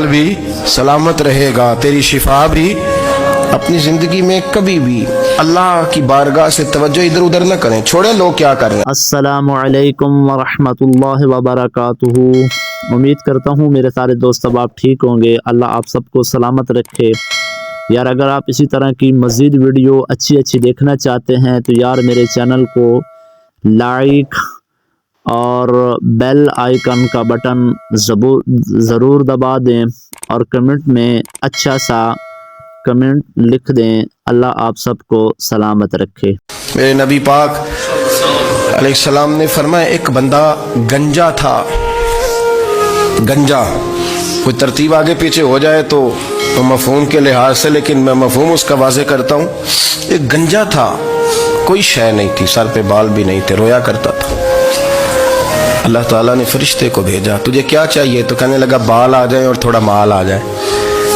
بھی سلامت رہے گا، تیری شفا بھی اپنی زندگی میں کبھی بھی اللہ کی بارگاہ سے توجہ ادھر ادھر نہ کریں، چھوڑیں لوگ کیا کر رہے ہیں۔ السلام علیکم ورحمۃ اللہ وبرکاتہ۔ امید کرتا ہوں میرے سارے دوست اب آپ ٹھیک ہوں گے، اللہ آپ سب کو سلامت رکھے۔ یار اگر آپ اسی طرح کی مزید ویڈیو اچھی دیکھنا چاہتے ہیں تو یار میرے چینل کو لائک اور بیل آئیکن کا بٹن ضرور دبا دیں اور کمنٹ میں اچھا سا کمنٹ لکھ دیں۔ اللہ آپ سب کو سلامت رکھے۔ میرے نبی پاک علیہ السلام نے فرمایا ایک بندہ گنجا تھا، گنجا کوئی ترتیب آگے پیچھے ہو جائے تو مفہوم کے لحاظ سے، لیکن میں مفہوم اس کا واضح کرتا ہوں۔ ایک گنجا تھا، کوئی شے نہیں تھی، سر پہ بال بھی نہیں تھے، رویا کرتا تھا۔ اللہ تعالیٰ نے فرشتے کو بھیجا، تجھے کیا چاہیے؟ تو کہنے لگا بال آ جائیں اور تھوڑا مال آ جائے۔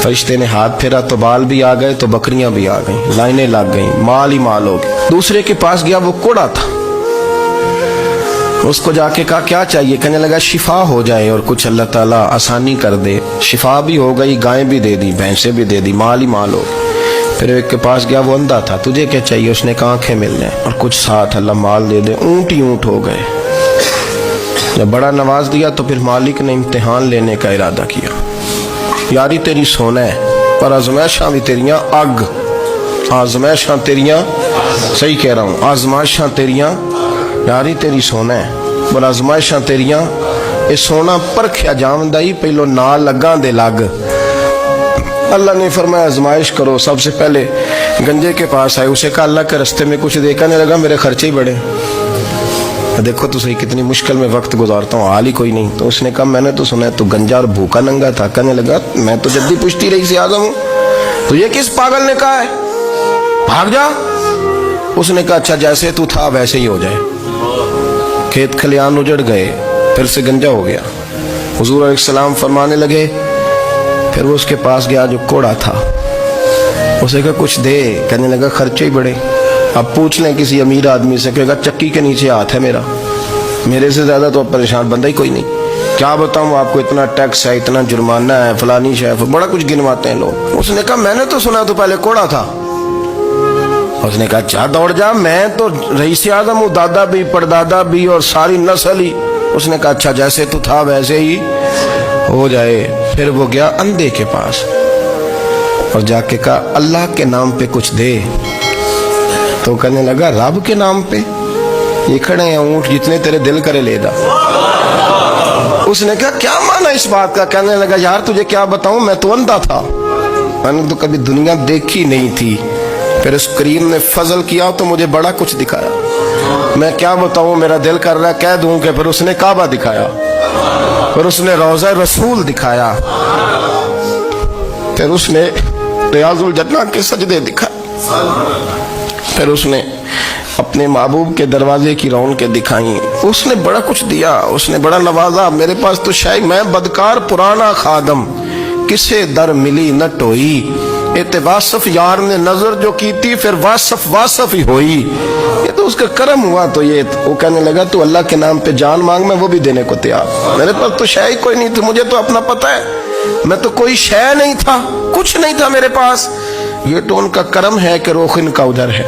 فرشتے نے ہاتھ پھیرا تو بال بھی آ گئے تو بکریاں بھی آ گئیں، لائنیں لگ گئیں، مال ہی مال ہو گئے۔ دوسرے کے پاس گیا، وہ کوڑا تھا، اس کو جا کے کہا کیا چاہیے؟ کہنے لگا شفا ہو جائے اور کچھ اللہ تعالیٰ آسانی کر دے۔ شفا بھی ہو گئی، گائیں بھی دے دی، بھینسیں بھی دے دی، مال ہی مال ہو گئے۔ پھر ایک کے پاس گیا، وہ اندھا تھا، تجھے کیا چاہیے؟ اس نے کہا آنکھیں مل جائیں اور کچھ ساتھ اللہ مال دے دے۔ اونٹ ہی اونٹ ہو گئے۔ جب بڑا نواز دیا تو پھر مالک نے امتحان لینے کا ارادہ کیا۔ یاری تیری سونا ہے پر آزمائشاں بھی تیریاں اگ، آزمائشاں تیریاں، صحیح کہہ رہا ہوں، آزمائشاں تیریاں، یاری تیری سونا ہے پر آزمائشاں تیریاں، اے سونا پرکھیا جامدائی پہلو نال لگاں دے لگ۔ اللہ نے فرمایا آزمائش کرو۔ سب سے پہلے گنجے کے پاس آئے، اسے کہا اللہ کے رستے میں کچھ دے، کہنے لگا میرے خرچے ہی بڑے، دیکھو تو صحیح کتنی مشکل میں وقت گزارتا ہوں، حال ہی کوئی نہیں۔ تو اس نے کہا میں نے تو سنا ہے تو گنجا اور بھوکا ننگا تھا۔ کہنے لگا میں تو جدی پشتی رئیس اعظم ہوں، تو یہ کس پاگل نے کہا ہے بھاگ جا؟ اس نے کہا اچھا جیسے تو تھا ویسے ہی ہو جائے۔ کھیت کھلیان اجڑ گئے، پھر سے گنجا ہو گیا۔ حضور علیہ السلام فرمانے لگے، پھر وہ اس کے پاس گیا جو کوڑا تھا، اسے کہا کچھ دے، کہنے لگا خرچے ہی بڑے۔ اب پوچھ لیں کسی امیر آدمی سے، کہے گا چکی کے نیچے ہاتھ ہے میرا، میرے سے زیادہ تو پریشان بندہ ہی کوئی نہیں، کیا بتاؤں آپ کو، اتنا ٹیکس ہے، اتنا جرمانہ ہے، فلانی شے، بڑا کچھ گنواتے ہیں لوگ۔ اس نے کہا میں نے تو سنا تو پہلے کوڑا تھا۔ اس نے کہا اچھا دوڑ جا، میں تو رئیس اعظم ہوں، دادا بھی پردادا بھی اور ساری نسل ہی۔ اس نے کہا اچھا جیسے تو تھا ویسے ہی ہو جائے۔ پھر وہ گیا اندھے کے پاس اور جا کے کہا اللہ کے نام پہ کچھ دے۔ تو کہنے لگا رب کے نام پہ؟ یہ کھڑے ہیں اونٹ، جتنے تیرے دل کرے لے دا۔ اس نے کہا کیا معنی اس بات کا؟ کہنے لگا یار تجھے کیا بتاؤں، میں تو اندھا تھا، میں نے تو کبھی دنیا دیکھی نہیں تھی، پھر اس کریم نے فضل کیا تو مجھے بڑا کچھ دکھایا، میں کیا بتاؤں، میرا دل کر رہا ہے کہہ دوں کہ پھر اس نے کعبہ دکھایا، پھر اس نے روضہ رسول دکھایا، پھر اس نے ریاض الجنہ کے سجدے دکھائے، پھر اس نے اپنے محبوب کے دروازے کی رونقیں دکھائیں۔ اس نے بڑا کچھ دیا، اس نے بڑا نوازا۔ میرے پاس تو شاید میں بدکار پرانا خادم، کسے در ملی نہ ٹوئی، واصف یار نے نظر جو کی تھی پھر واصف ہی ہوئی۔ یہ تو اس کا کرم ہوا۔ تو یہ وہ کہنے لگا تو اللہ کے نام پہ جان مانگ، میں وہ بھی دینے کو تیار، میرے پاس تو شے کوئی نہیں تھی، مجھے تو اپنا پتہ ہے، میں تو کوئی شے نہیں تھا، کچھ نہیں تھا میرے پاس۔ یہ تو ان کا کرم ہے کہ رخ ان کا ادھر ہے،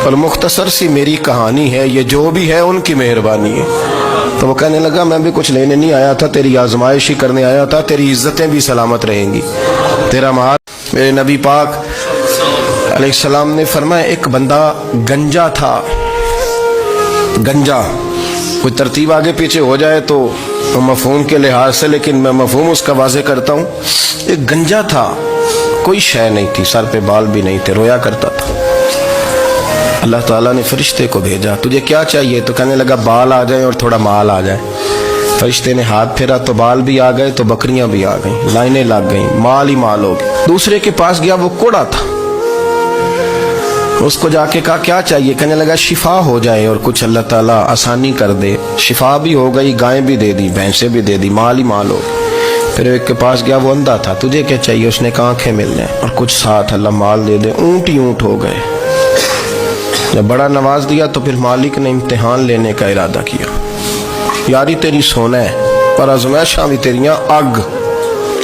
اور مختصر سی میری کہانی ہے، یہ جو بھی ہے ان کی مہربانی ہے۔ تو وہ کہنے لگا میں بھی کچھ لینے نہیں آیا تھا، تیری آزمائش ہی کرنے آیا تھا، تیری عزتیں بھی سلامت رہیں گی، تیرا مال۔ میرے نبی پاک علیہ السلام نے فرمایا ایک بندہ گنجا تھا، گنجا کوئی ترتیب آگے پیچھے ہو جائے تو مفہوم کے لحاظ سے، لیکن میں مفہوم اس کا واضح کرتا ہوں۔ ایک گنجا تھا، کوئی شے نہیں تھی، سر پہ بال بھی نہیں تھے، رویا کرتا تھا۔ اللہ تعالیٰ نے فرشتے کو بھیجا، تجھے کیا چاہیے؟ تو کہنے لگا بال آ جائیں اور تھوڑا مال آ جائے۔ فرشتے نے ہاتھ پھیرا تو بال بھی آ گئے تو بکریاں بھی آ گئیں، لائنیں لگ گئیں، مال ہی مال ہو گئے۔ دوسرے کے پاس گیا، وہ کوڑا تھا، اس کو جا کے کہا کیا چاہیے؟ کہنے لگا شفا ہو جائے اور کچھ اللہ تعالیٰ آسانی کر دے۔ شفا بھی ہو گئی، گائیں بھی دے دی، بھینسیں بھی دے دی، مال ہی مال ہو گئے۔ پھر ایک کے پاس گیا، وہ اندھا تھا، تجھے کیا چاہیے؟ اس نے کہا آنکھیں مل جائیں اور کچھ ساتھ اللہ مال دے دے۔ اونٹ ہی اونٹ ہو گئے۔ جب بڑا نواز دیا تو پھر مالک نے امتحان لینے کا ارادہ کیا۔ یاری تیری سونا ہے پر آزمائشاں بھی تیریاں اگ،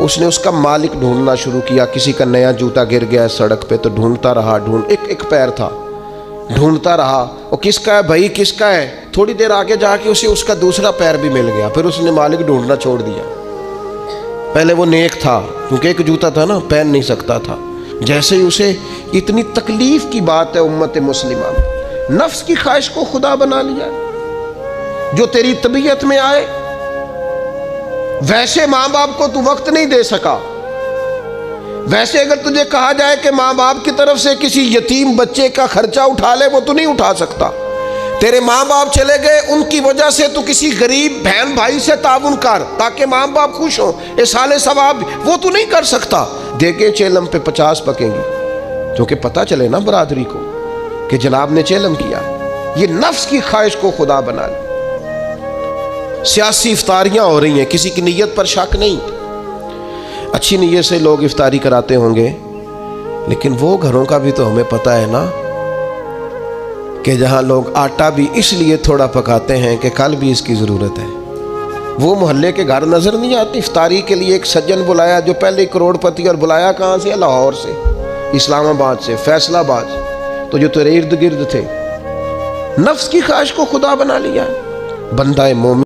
اس نے اس کا مالک ڈھونڈنا شروع کیا. کسی کا نیا جوتا گر گیا سڑک پہ تو ڈھونڈتا رہا، ایک پیر تھا، ڈھونڈتا رہا وہ کس کا ہے بھائی، کس کا ہے. تھوڑی دیر آگے جا کے اسے اس کا دوسرا پیر بھی مل گیا. پھر اس نے مالک ڈھونڈنا چھوڑ دیا. پہلے وہ نیک تھا کیونکہ ایک جوتا تھا نا، پہن نہیں سکتا تھا. جیسے ہی اسے اتنی تکلیف کی بات ہے امت مسلمہ میں، نفس کی خواہش کو خدا بنا لیا، جو تیری طبیعت میں آئے. ویسے ماں باپ کو تو وقت نہیں دے سکا. ویسے اگر تجھے کہا جائے کہ ماں باپ کی طرف سے کسی یتیم بچے کا خرچہ اٹھا لے، وہ تو نہیں اٹھا سکتا. تیرے ماں باپ چلے گئے، ان کی وجہ سے تو کسی غریب بہن بھائی سے تعاون کر تاکہ ماں باپ خوش ہوں، احسان ثواب، وہ تو نہیں کر سکتا. دیکھیں چیلم پہ 50 پکیں گی، کیونکہ پتہ چلے نا برادری کو کہ جناب نے چیلم کیا. یہ نفس کی خواہش کو خدا بنا لی. سیاسی افطاریاں ہو رہی ہیں، کسی کی نیت پر شک نہیں، اچھی نیت سے لوگ افطاری کراتے ہوں گے، لیکن وہ گھروں کا بھی تو ہمیں پتہ ہے نا کہ جہاں لوگ آٹا بھی اس لیے تھوڑا پکاتے ہیں کہ کل بھی اس کی ضرورت ہے. وہ محلے کے گھر نظر نہیں آتے. افطاری کے لیے ایک سجن بلایا جو پہلے کروڑ پتی، اور بلایا کہاں سے؟ لاہور سے، اسلام آباد سے، فیصل آباد سے. تو جو تیرے ارد گرد تھے، نفس کی خواہش کو خدا بنا لیا. بندہ مومن